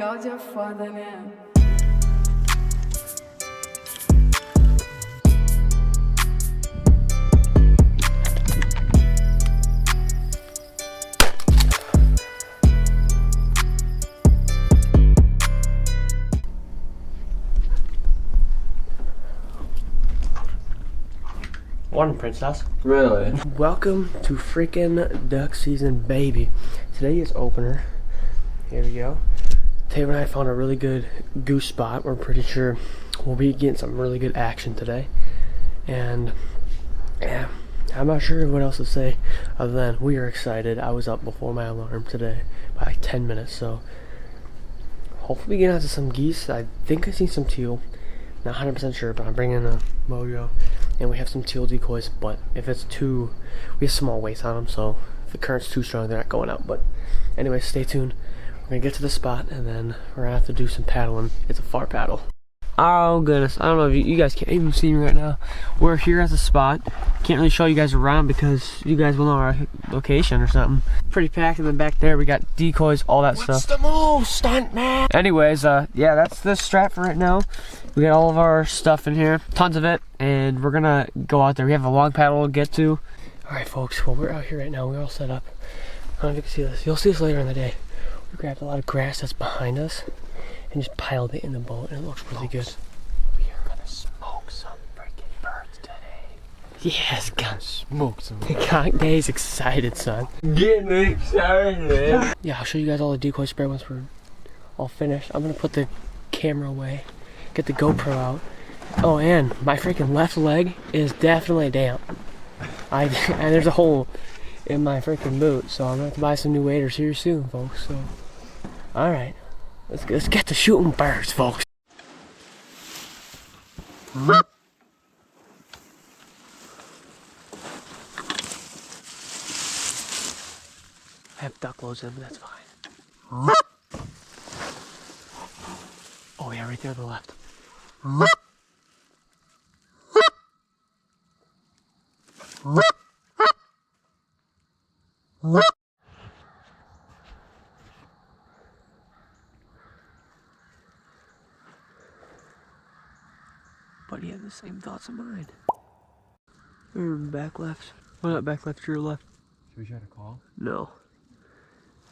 God, you're fun, man. Morning, princess. Really? Welcome to freaking duck season, baby. Today is opener. Here we go. Taylor and I found a really good goose spot. We're pretty sure we'll be getting some really good action today. And yeah, I'm not sure what else to say other than we are excited. I was up before my alarm today by like 10 minutes, so hopefully we get out to some geese. I think I see some teal. Not 100% sure, but I'm bringing a mojo. And we have some teal decoys, but if it's too, we have small weights on them, so if the current's too strong, they're not going out. But anyway, stay tuned. We're gonna get to the spot, and then we're gonna have to do some paddling. It's a far paddle. Oh goodness, I don't know if you guys can't even see me right now. We're here at the spot. Can't really show you guys around because you guys will know our location or something. Pretty packed, and then back there we got decoys, all that stuff. What's the move, stunt man? Anyways, yeah, that's the strap for right now. We got all of our stuff in here, tons of it, and we're gonna go out there. We have a long paddle to get to. All right, folks, well, we're out here right now. We're all set up. I don't know if you can see this. You'll see this later in the day. We grabbed a lot of grass that's behind us and just piled it in the boat, and it looks really good. We are gonna smoke some freaking birds today. Yes, God. Smoke some. Conk Day's excited, son. Getting excited. Yeah, I'll show you guys all the decoy spray once we're all finished. I'm gonna put the camera away, get the GoPro out. Oh, and my freaking left leg is definitely damp. And there's a hole in my freaking boot, so I'm gonna have to buy some new waders here soon, folks. So, all right, let's get to shooting birds, folks. I have duck loads in, but that's fine. Oh yeah, right there on the left. But he had the same thoughts of mine. Back left. Well, not back left, your left. Should we try to call? No.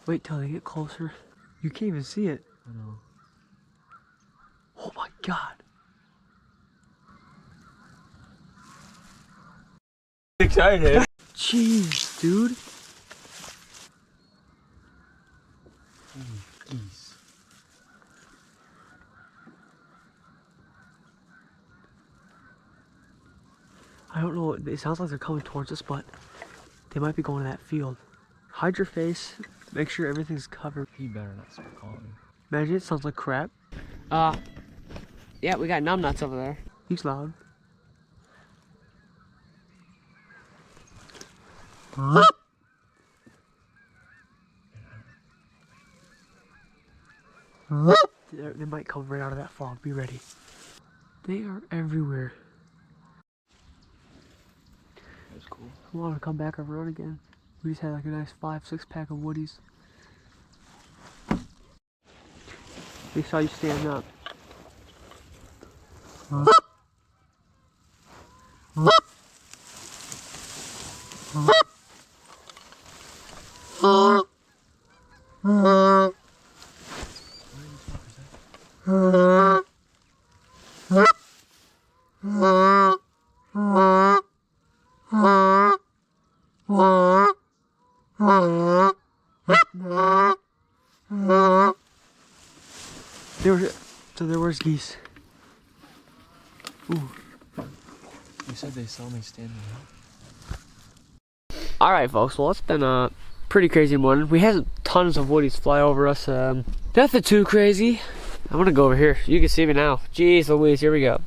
Wait till they get closer. You can't even see it. I know. Oh my god. Excited. Jeez, dude. Geese. I don't know. It sounds like they're coming towards us, but they might be going to that field. Hide your face. Make sure everything's covered. He better not start calling. Imagine it sounds like crap. Yeah, we got numbnuts over there. He's loud. They might come right out of that fog. Be ready. They are everywhere. That's cool. I want to come back around again. We just had like a nice 5-6 pack of woodies. They saw you stand up. There was geese. Ooh. You said they saw me standing up. Alright folks, well it's been a pretty crazy morning. We had tons of woodies fly over us. Nothing too crazy. I'm gonna go over here. You can see me now. Jeez Louise, here we go.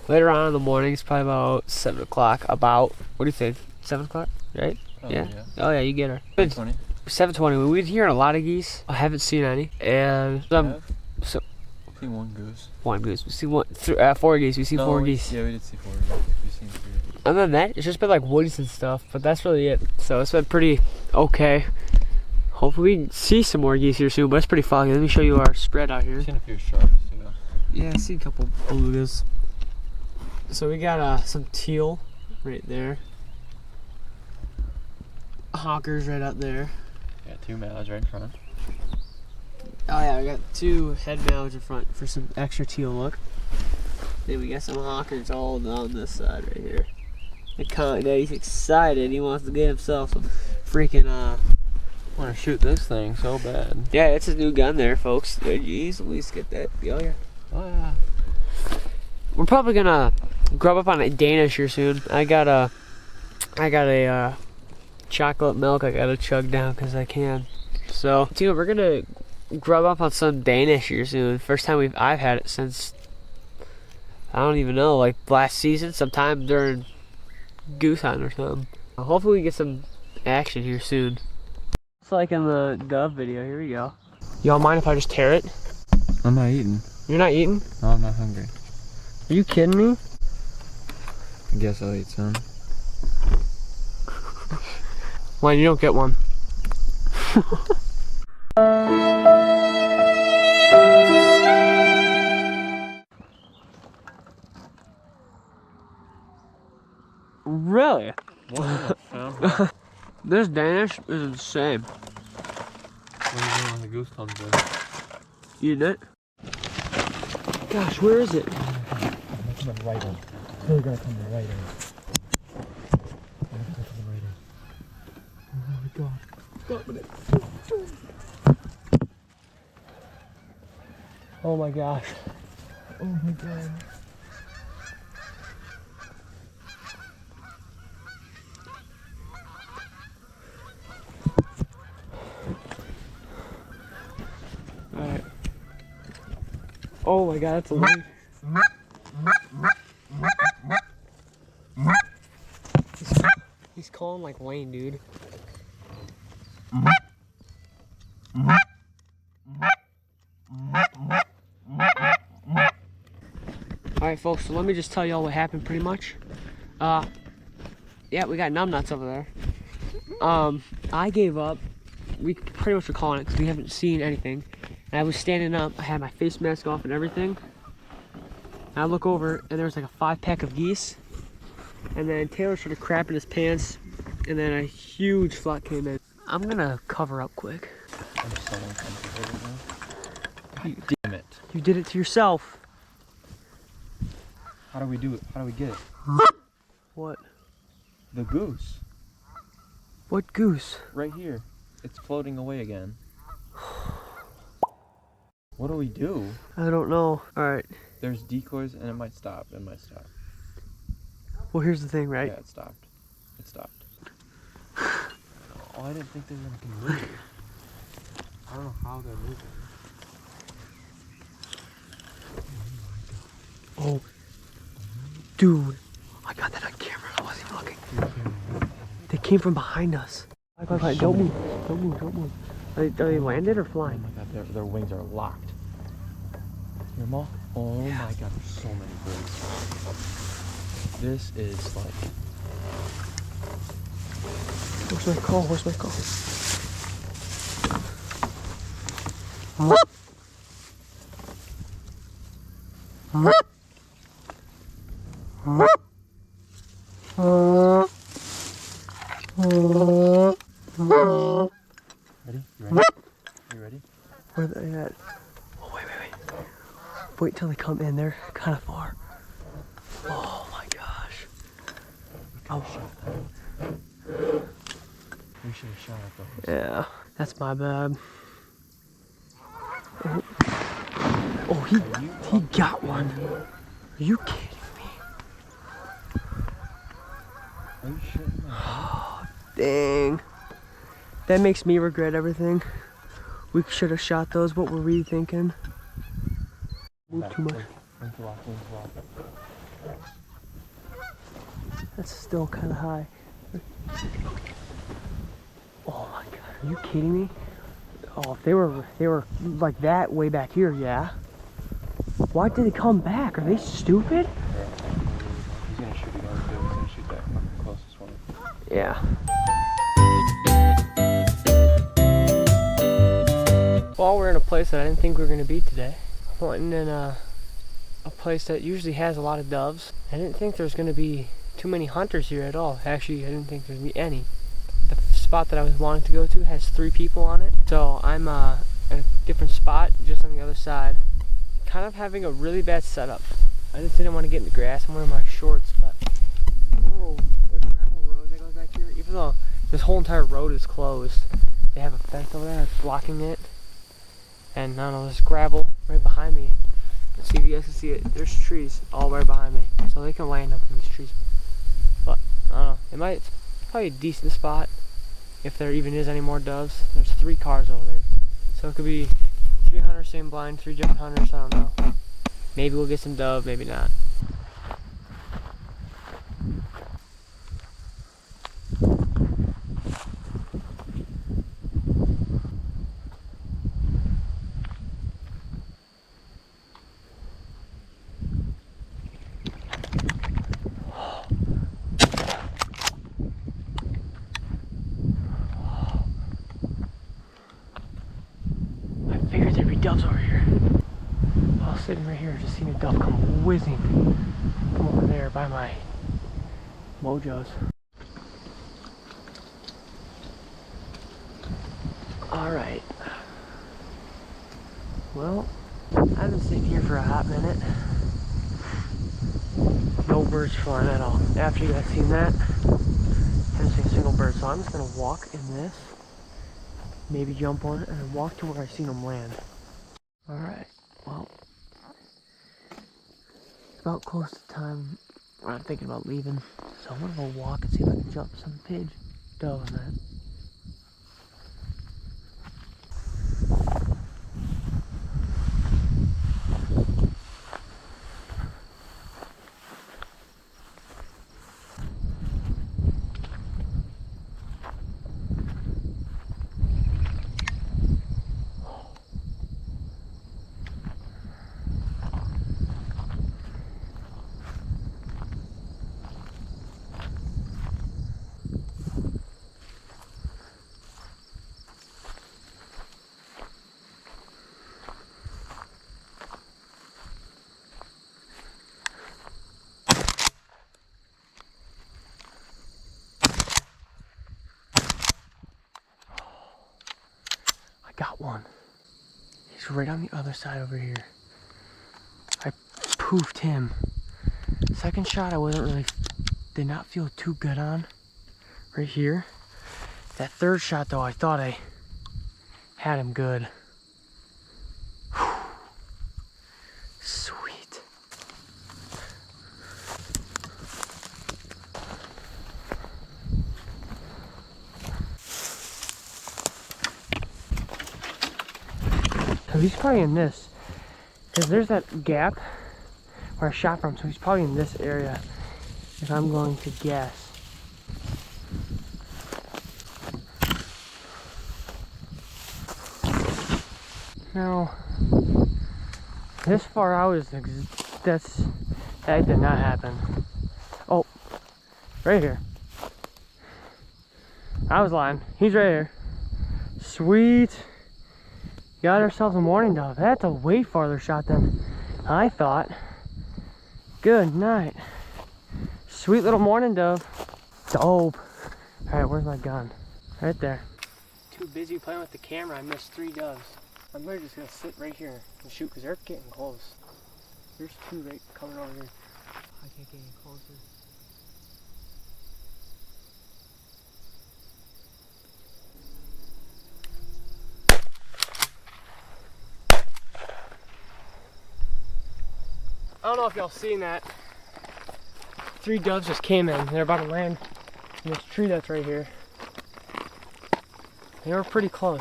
Later on in the morning, it's probably about 7 o'clock. What do you think? 7 o'clock, right? Oh, yeah. Oh yeah, you get her. 7:20. 7:20. We've been hearing a lot of geese. I haven't seen any. And Seen one goose. One goose. We've seen 4 geese. We've seen 4 geese. Yeah, we did see 4 geese. We've seen 3. Other than that, it's just been like woodies and stuff, but that's really it. So it's been pretty okay. hopefully we can see some more geese here soon, but it's pretty foggy. Let me show you our spread out here. I've seen a few sharks too. Yeah, I see a couple belugas. So we got some teal right there. Hawkers right up there. Yeah, 2 mallards right in front. Oh yeah, I got 2 head mallards in front for some extra teal look. Then we got some hawkers all down this side right here. He's excited. He wants to get himself some freaking I want to shoot this thing so bad. Yeah, it's a new gun there, folks. Jeez, at least get that. Oh yeah. Oh yeah. We're probably gonna grub up on a Danish here soon. I got a chocolate milk I gotta chug down because I can. So, dude, we're gonna grub up on some Danish here soon. First time I've had it since, I don't even know, like last season, sometime during goose hunt or something. Hopefully we get some action here soon. It's like in the dove video. Here we go. Y'all mind if I just tear it? I'm not eating. You're not eating? No, I'm not hungry. Are you kidding me? I guess I'll eat some. Well, you don't get one. Really? This Danish is insane. What are you doing when the goose comes in? Eating it? Gosh, where is it? Come right in. They're gonna come right in. Oh my god. Oh my gosh. Oh my god. Alright. Oh my god, that's a lane. He's calling like Wayne, dude. Alright folks, so let me just tell y'all what happened pretty much. Yeah, we got numbnuts over there. I gave up. We pretty much were calling it because we haven't seen anything. And I was standing up, I had my face mask off and everything. And I look over and there was like a 5-pack of geese. And then Taylor started crapping his pants. And then a huge flock came in. I'm gonna cover up quick. I'm so uncomfortable right now. God damn it. You did it to yourself. How do we do it? How do we get it? What? The goose. What goose? Right here. It's floating away again. What do we do? I don't know. Alright. There's decoys and it might stop. It might stop. Well, here's the thing, right? Yeah, it stopped. It stopped. Oh, I didn't think they were going to move. I don't know how they're moving. Oh. Dude. I got that on camera. I wasn't even looking. They came from behind us. Quiet. Don't move. Don't move. Don't move. Are they landed or Oh flying? my god, their wings are locked. Your mom? Oh my god, there's so many birds. This is like... Where's my call? Where's my call? Ready? You ready? You ready? Where are they at? Oh, wait. Wait till they come in. They're kind of far. Oh my gosh. Oh. We should have shot at those. Yeah, that's my bad. Oh, he got one. Are you kidding me? Are you shitting me? Dang. That makes me regret everything. We should have shot those. What were we thinking? Move too much. Wings lock. That's still kind of high. Oh my god, are you kidding me? Oh, if they were like that way back here, yeah. Why did they come back? Are they stupid? He's gonna shoot again too. He's gonna shoot that fucking closest one. Yeah. Well, we're in a place that I didn't think we were going to be today. I'm hunting in a place that usually has a lot of doves. I didn't think there's going to be too many hunters here at all. Actually, I didn't think there'd be any. The spot that I was wanting to go to has 3 people on it. So I'm at a different spot just on the other side. Kind of having a really bad setup. I just didn't want to get in the grass. I'm wearing my shorts, but there's a gravel road that goes back here. Even though this whole entire road is closed, they have a fence over there that's blocking it. And I don't know, there's gravel right behind me. Let's see if you guys can see it. There's trees all right behind me. So they can land up in these trees. But, I don't know. It's probably a decent spot. If there even is any more doves. There's 3 cars over there. So it could be 3 hunters sitting blind, 3 different hunters, I don't know. Maybe we'll get some dove, maybe not. Doves over here. I was sitting right here, just seen a dove come whizzing from over there by my mojos. Alright. Well, I've been sitting here for a hot minute. No birds flying at all. After you guys seen that, haven't seen a single bird, so I'm just gonna walk in this, maybe jump on it, and then walk to where I seen them land. Alright, well, it's about close to time where I'm thinking about leaving, so I'm gonna go walk and see if I can jump some pidge dove on that. Got one. He's right on the other side over here. I poofed him. Second shot I did not feel too good on. Right here. That third shot though, I thought I had him good. Whew. Sweet. So he's probably in this, because there's that gap where I shot from, so he's probably in this area, if I'm going to guess. Now, this far out that did not happen. Oh, right here. I was lying. He's right here. Sweet. Got ourselves a morning dove. That's a way farther shot than I thought. Good night. Sweet little morning dove. Dope. Alright, where's my gun? Right there. Too busy playing with the camera, I missed 3 doves. I'm literally just gonna sit right here and shoot because they're getting close. There's 2 right coming over here. I can't get any closer. I don't know if y'all seen that. 3 doves just came in. They're about to land in this tree that's right here. They were pretty close.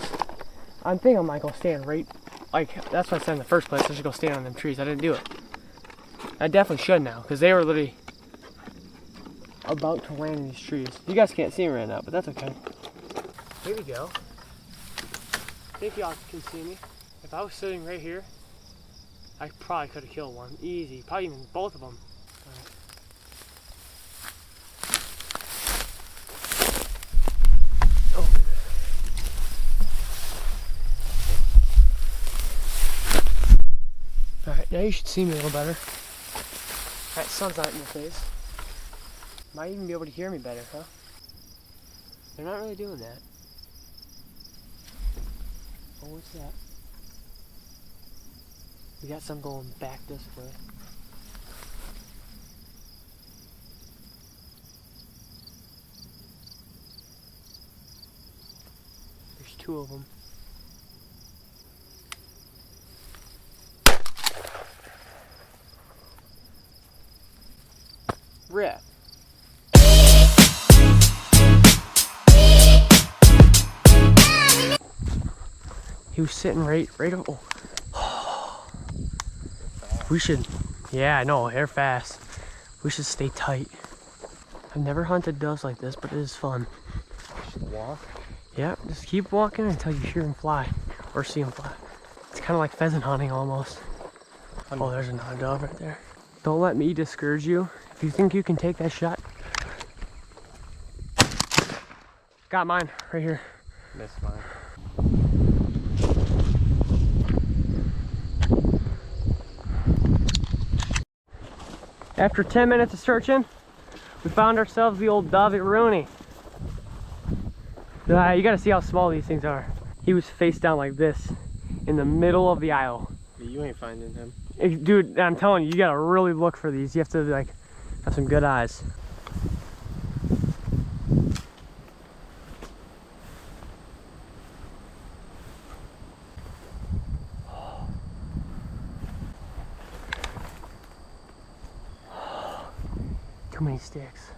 I'm thinking I might go stand right, that's what I said in the first place. I should go stand on them trees. I didn't do it. I definitely should now, because they were literally about to land in these trees. You guys can't see me right now, but that's okay. Here we go. I think y'all can see me. If I was sitting right here, I probably could have killed one. Easy. Probably even both of them. Oh. Alright, now you should see me a little better. That sun's not in your face. Might even be able to hear me better, huh? They're not really doing that. Oh, what's that? We got some going back this way. There's two of them. Rip. He was sitting right oh. We should, yeah, I know, they're fast. We should stay tight. I've never hunted doves like this, but it is fun. Just walk. Yeah, just keep walking until you hear them fly, or see them fly. It's kind of like pheasant hunting almost. Oh, there's another dove right there. Don't let me discourage you. If you think you can take that shot. Got mine, right here. Missed mine. After 10 minutes of searching, we found ourselves the old dove at Rooney. You gotta see how small these things are. He was face down like this in the middle of the aisle. You ain't finding him. Dude, I'm telling you, you gotta really look for these. You have to like have some good eyes. Too many sticks.